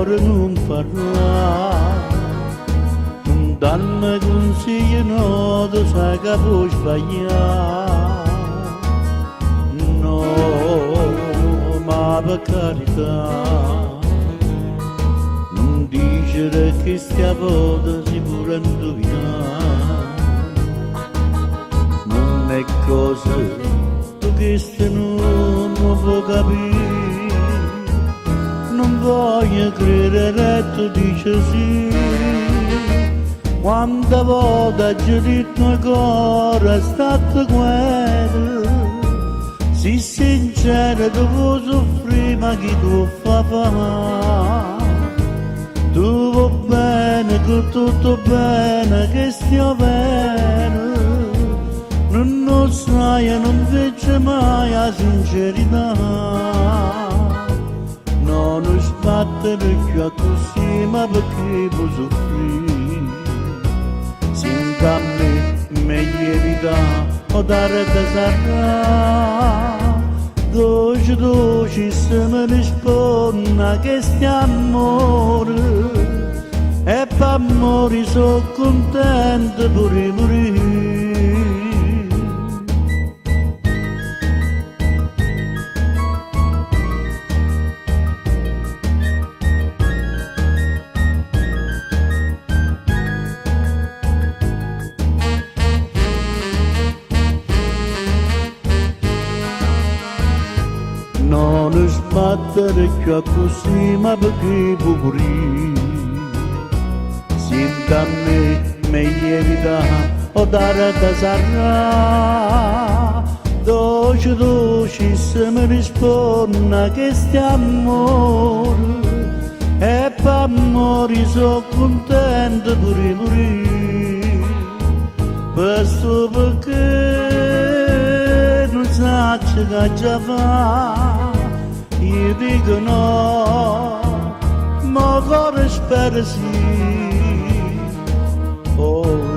cuore non parla, non danno consigli, no, tu sai che puoi sbagliare. No, ma per carità, non dire che stia volta si pure indovinare. Non è cosa tu che non puoi capire, non voglio credere, tu dici sì. Quante volte ho detto il cuore è stato quello, si sincero tu vuoi soffrire ma chi tu fa fare. Tu vuoi bene, che tutto bene, che stia bene, non lo sai e non vedi mai la sincerità. Non sbattere più a così, ma perché puoi soffrire? Senti a me, meglio evitare o dare da sarà. Dolce, dolce, se mi risponda che stia amore, e per amore sono contento pure morire. Non sbattere più così, ma perché puoi morire? Senti a me, meglio evitare o dare da sarà. Dolce, dolce, se mi risponda che stia amore, e per amore sono contento pure morire. Questo perché non sa che già fa. Io dico no, ma cuore spera sì. Oh,